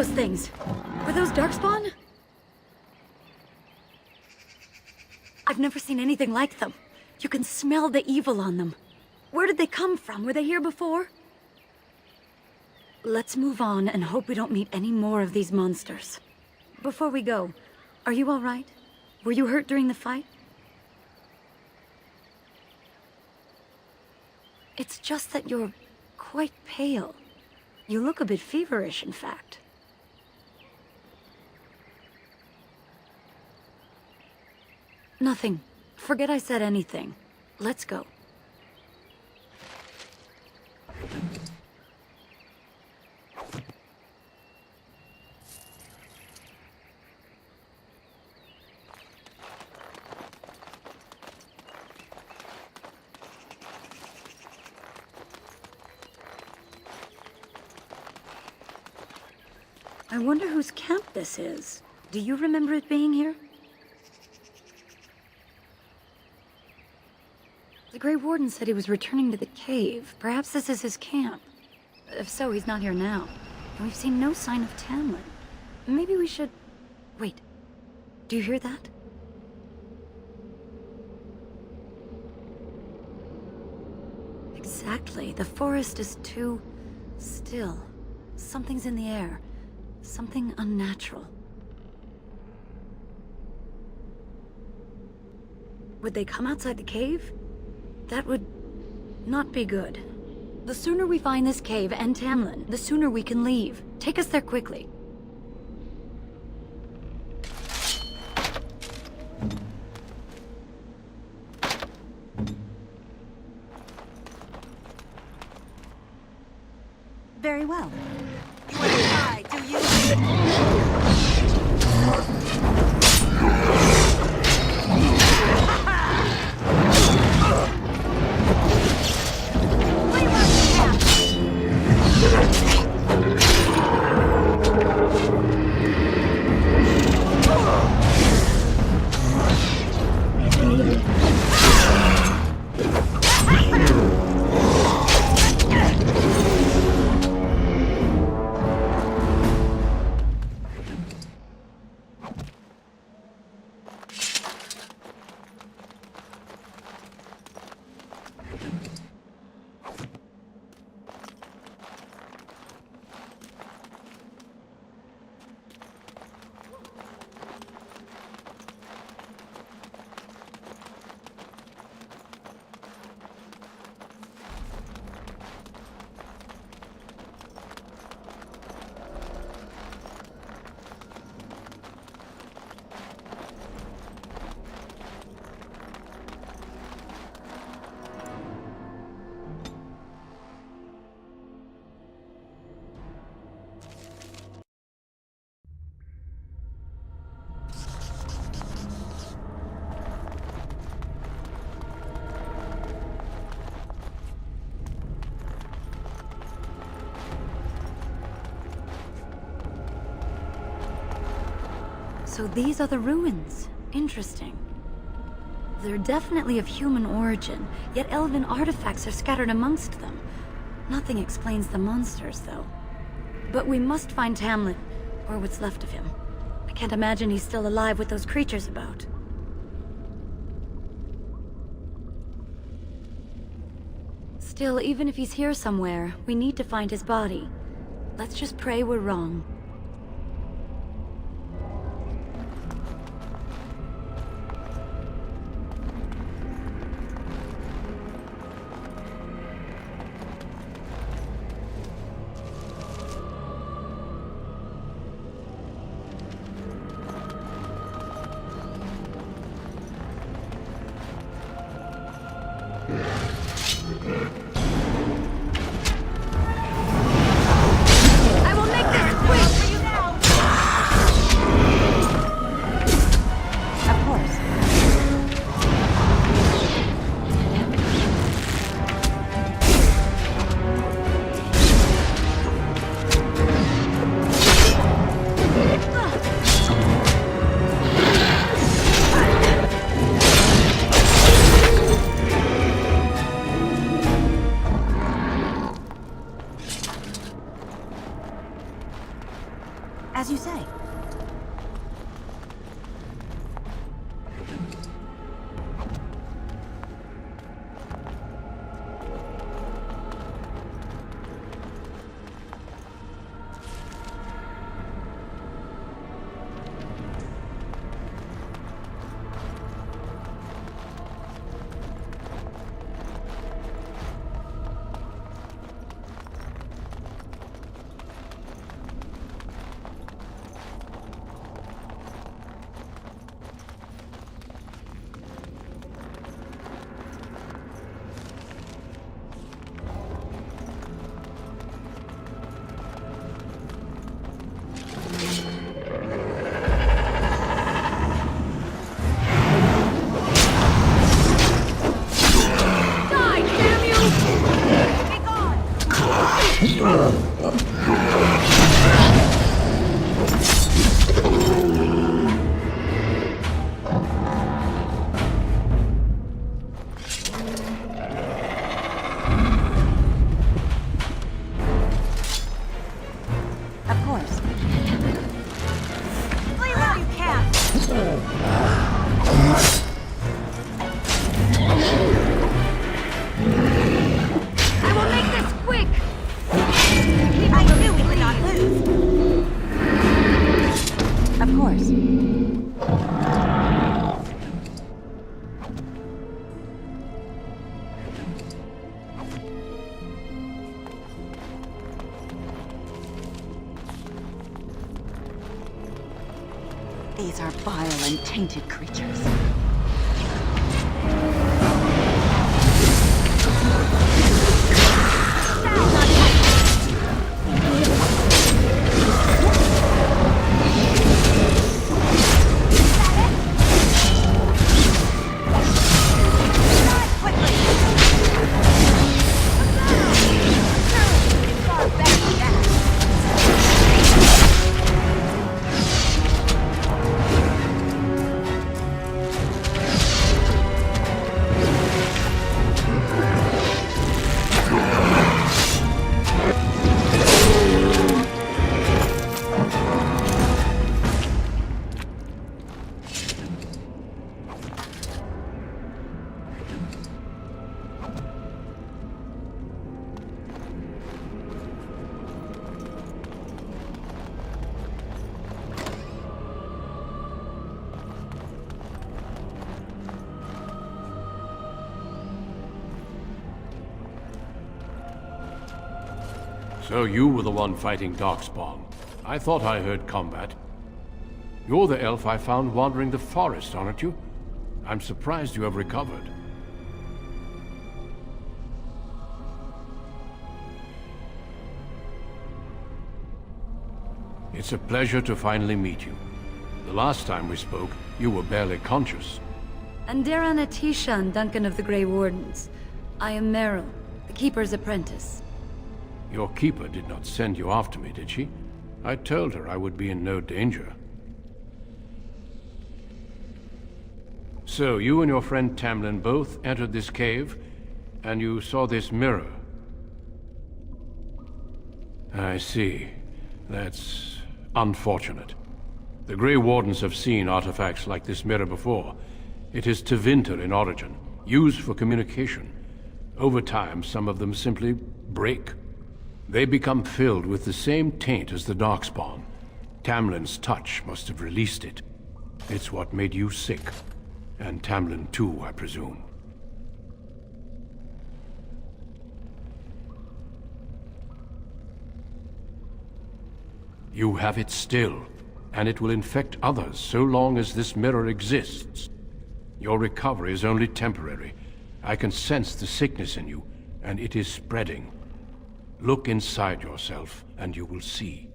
those things? Were those darkspawn? I've never seen anything like them. You can smell the evil on them. Where did they come from? Were they here before? Let's move on and hope we don't meet any more of these monsters. Before we go, are you all right? Were you hurt during the fight? It's just that you're quite pale. You look a bit feverish, in fact. Nothing. Forget I said anything. Let's go. I wonder whose camp this is. Do you remember it being here? The Grey Warden said he was returning to the cave. Perhaps this is his camp. If so, he's not here now. And we've seen no sign of Tamlin. Maybe we should... Wait. Do you hear that? Exactly. The forest is too... still. Something's in the air. Something unnatural. Would they come outside the cave? That would not be good. The sooner we find this cave and Tamlin, the sooner we can leave. Take us there quickly. Very well. You want to try, do you? So these are the ruins. Interesting. They're definitely of human origin, yet elven artifacts are scattered amongst them. Nothing explains the monsters, though. But we must find Tamlin, or what's left of him. I can't imagine he's still alive with those creatures about. Still, even if he's here somewhere, we need to find his body. Let's just pray we're wrong. I will make this quick! As you say. These are vile and tainted creatures. So you were the one fighting Darkspawn. I thought I heard combat. You're the elf I found wandering the forest, aren't you? I'm surprised you have recovered. It's a pleasure to finally meet you. The last time we spoke, you were barely conscious. Andera Natisha and Duncan of the Grey Wardens. I am Meryl, the Keeper's apprentice. Your keeper did not send you after me, did she? I told her I would be in no danger. So, you and your friend Tamlin both entered this cave, and you saw this mirror. I see. That's unfortunate. The Grey Wardens have seen artifacts like this mirror before. It is Tevinter in origin, used for communication. Over time, some of them simply break. They become filled with the same taint as the Darkspawn. Tamlin's touch must have released it. It's what made you sick. And Tamlin too, I presume. You have it still, and it will infect others so long as this mirror exists. Your recovery is only temporary. I can sense the sickness in you, and it is spreading. Look inside yourself, and you will see.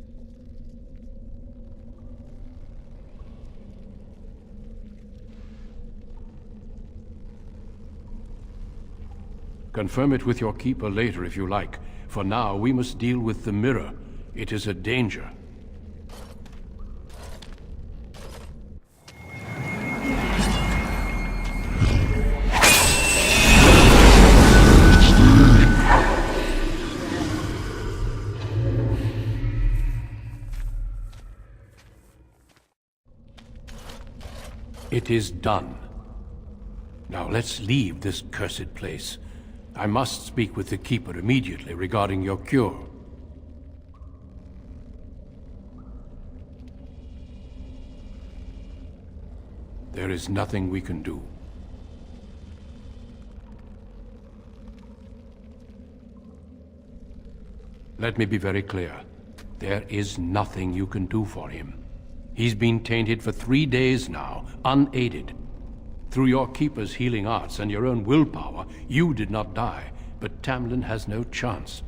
Confirm it with your keeper later if you like. For now, we must deal with the mirror. It is a danger. It is done. Now let's leave this cursed place. I must speak with the Keeper immediately regarding your cure. There is nothing we can do. Let me be very clear. There is nothing you can do for him. He's been tainted for 3 days now, unaided. Through your Keeper's healing arts and your own willpower, you did not die, but Tamlin has no chance.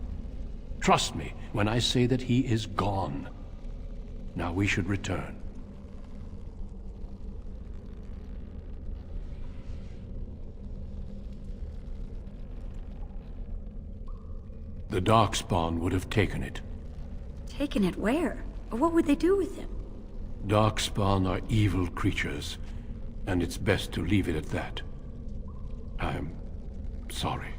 Trust me when I say that he is gone. Now we should return. The Darkspawn would have taken it. Taken it where? Or what would they do with him? Darkspawn are evil creatures, and it's best to leave it at that. I'm sorry.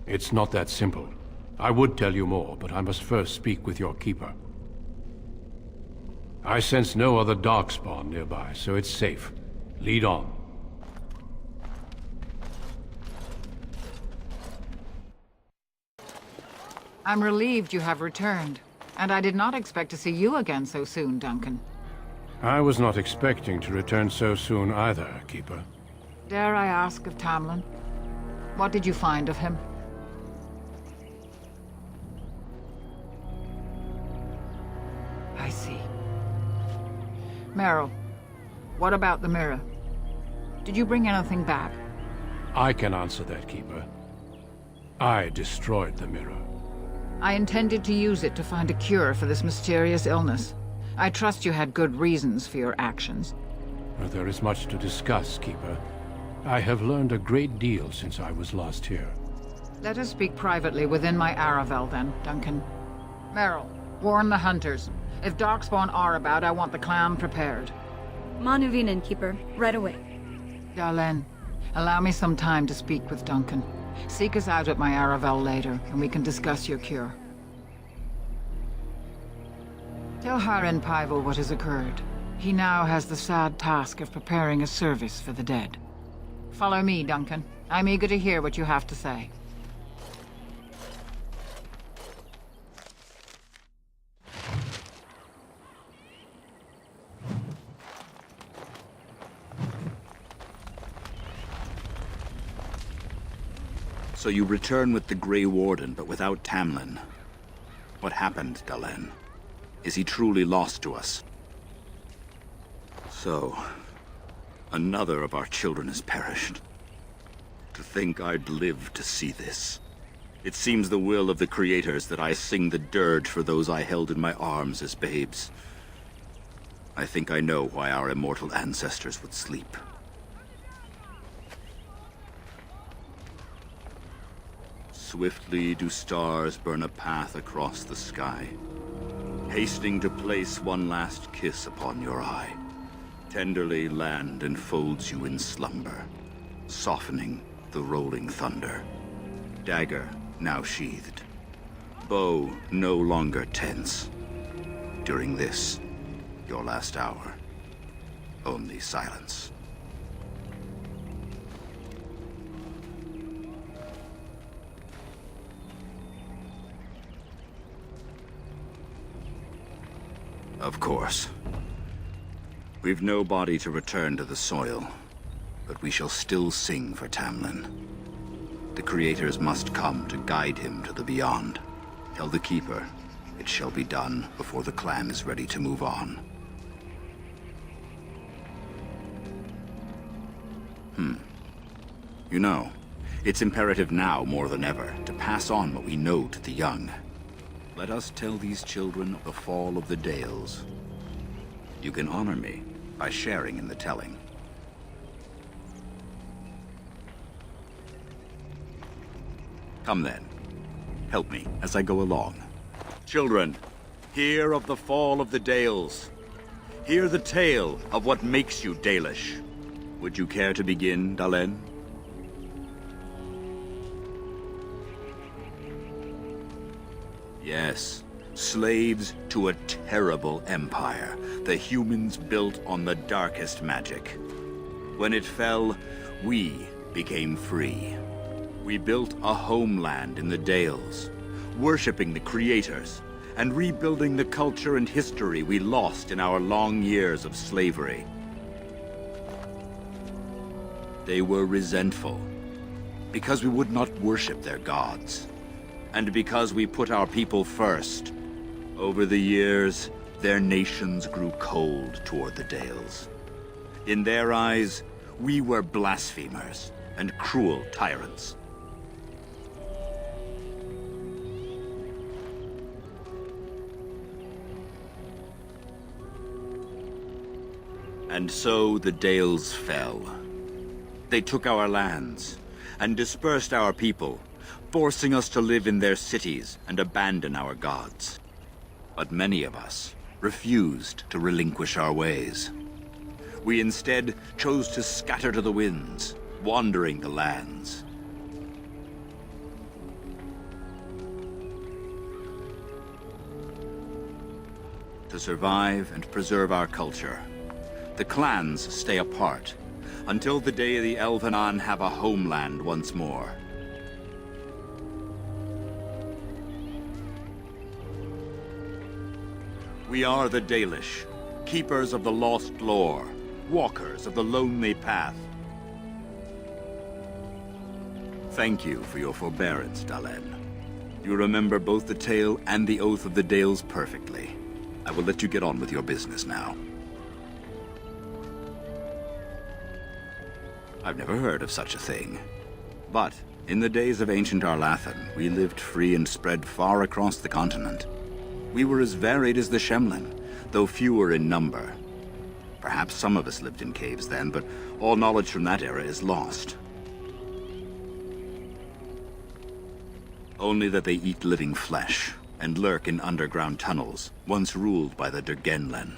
It's not that simple. I would tell you more, but I must first speak with your Keeper. I sense no other Darkspawn nearby, so it's safe. Lead on. I'm relieved you have returned, and I did not expect to see you again so soon, Duncan. I was not expecting to return so soon either, Keeper. Dare I ask of Tamlin? What did you find of him? I see. Meryl, what about the mirror? Did you bring anything back? I can answer that, Keeper. I destroyed the mirror. I intended to use it to find a cure for this mysterious illness. I trust you had good reasons for your actions. Well, there is much to discuss, Keeper. I have learned a great deal since I was last here. Let us speak privately within my Aravel, then, Duncan. Meryl, warn the hunters. If Darkspawn are about, I want the clan prepared. Manuvinen, Keeper. Right away. Dalen, allow me some time to speak with Duncan. Seek us out at my Aravel later, and we can discuss your cure. Tell Harin Paival what has occurred. He now has the sad task of preparing a service for the dead. Follow me, Duncan. I'm eager to hear what you have to say. So you return with the Grey Warden, but without Tamlin. What happened, Dalen? Is he truly lost to us? So, another of our children has perished. To think I'd live to see this. It seems the will of the Creators that I sing the dirge for those I held in my arms as babes. I think I know why our immortal ancestors would sleep. Swiftly do stars burn a path across the sky, hastening to place one last kiss upon your eye. Tenderly land enfolds you in slumber, softening the rolling thunder. Dagger now sheathed, bow no longer tense. During this, your last hour, only silence. Of course. We've no body to return to the soil, but we shall still sing for Tamlin. The Creators must come to guide him to the beyond. Tell the Keeper, it shall be done before the clan is ready to move on. You know, it's imperative now more than ever to pass on what we know to the young. Let us tell these children of the fall of the Dales. You can honor me by sharing in the telling. Come then. Help me as I go along. Children, hear of the fall of the Dales. Hear the tale of what makes you Dalish. Would you care to begin, Dalen? Yes, Slaves to a terrible empire the humans built on the darkest magic. When it fell, we became free. We built a homeland in the Dales, worshipping the creators, and rebuilding the culture and history we lost in our long years of slavery. They were resentful, because we would not worship their gods, and because we put our people first. Over the years, their nations grew cold toward the Dales. In their eyes, we were blasphemers and cruel tyrants. And so the Dales fell. They took our lands and dispersed our people, forcing us to live in their cities and abandon our gods. But many of us refused to relinquish our ways. We instead chose to scatter to the winds, wandering the lands. To survive and preserve our culture, the clans stay apart until the day the Elvenan have a homeland once more. We are the Dalish, keepers of the lost lore, walkers of the lonely path. Thank you for your forbearance, Dalen. You remember both the tale and the Oath of the Dales perfectly. I will let you get on with your business now. I've never heard of such a thing. But in the days of ancient Arlathan, we lived free and spread far across the continent. We were as varied as the Shemlin, though fewer in number. Perhaps some of us lived in caves then, but all knowledge from that era is lost. Only that they eat living flesh and lurk in underground tunnels, once ruled by the Dergenlen,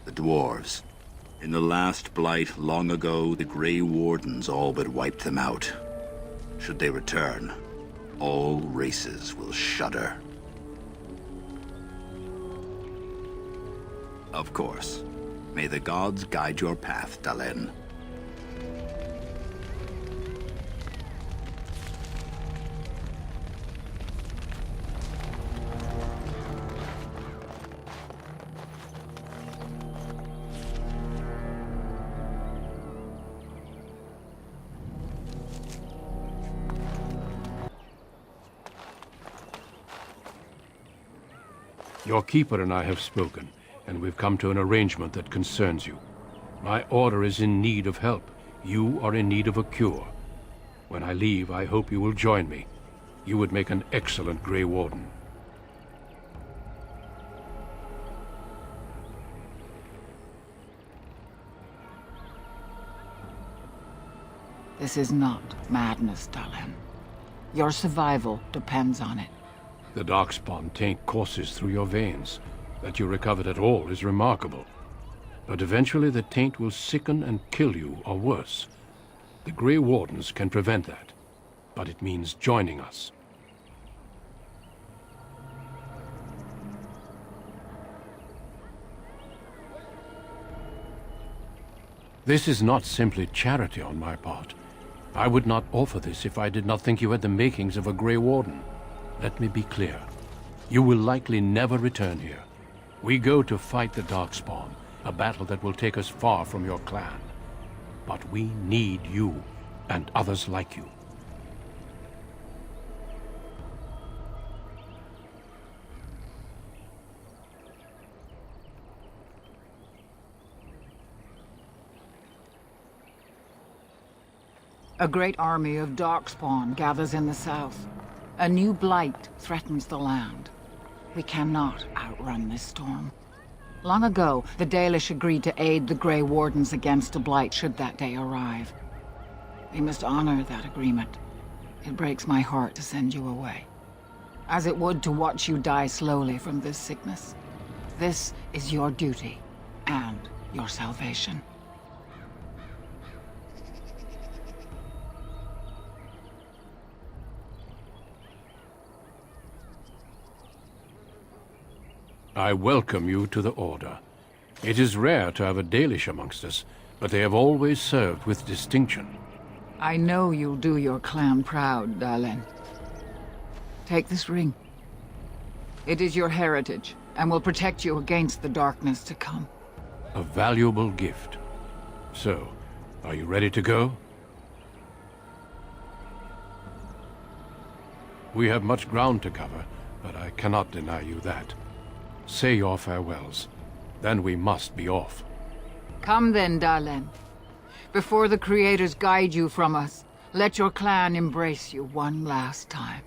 the dwarves. In the last blight long ago, the Grey Wardens all but wiped them out. Should they return, all races will shudder. Of course. May the gods guide your path, Dalen. Your keeper and I have spoken, and we've come to an arrangement that concerns you. My order is in need of help. You are in need of a cure. When I leave, I hope you will join me. You would make an excellent Grey Warden. This is not madness, Dalish. Your survival depends on it. The Darkspawn taint courses through your veins. That you recovered at all is remarkable. But eventually the taint will sicken and kill you, or worse. The Grey Wardens can prevent that, but it means joining us. This is not simply charity on my part. I would not offer this if I did not think you had the makings of a Grey Warden. Let me be clear. You will likely never return here. We go to fight the Darkspawn, a battle that will take us far from your clan. But we need you, and others like you. A great army of Darkspawn gathers in the south. A new blight threatens the land. We cannot outrun this storm. Long ago, the Dalish agreed to aid the Grey Wardens against a blight should that day arrive. We must honor that agreement. It breaks my heart to send you away, as it would to watch you die slowly from this sickness. This is your duty, and your salvation. I welcome you to the Order. It is rare to have a Dalish amongst us, but they have always served with distinction. I know you'll do your clan proud, Dalish. Take this ring. It is your heritage, and will protect you against the darkness to come. A valuable gift. So, are you ready to go? We have much ground to cover, but I cannot deny you that. Say your farewells. Then we must be off. Come then, Dalish. Before the Creators guide you from us, let your clan embrace you one last time.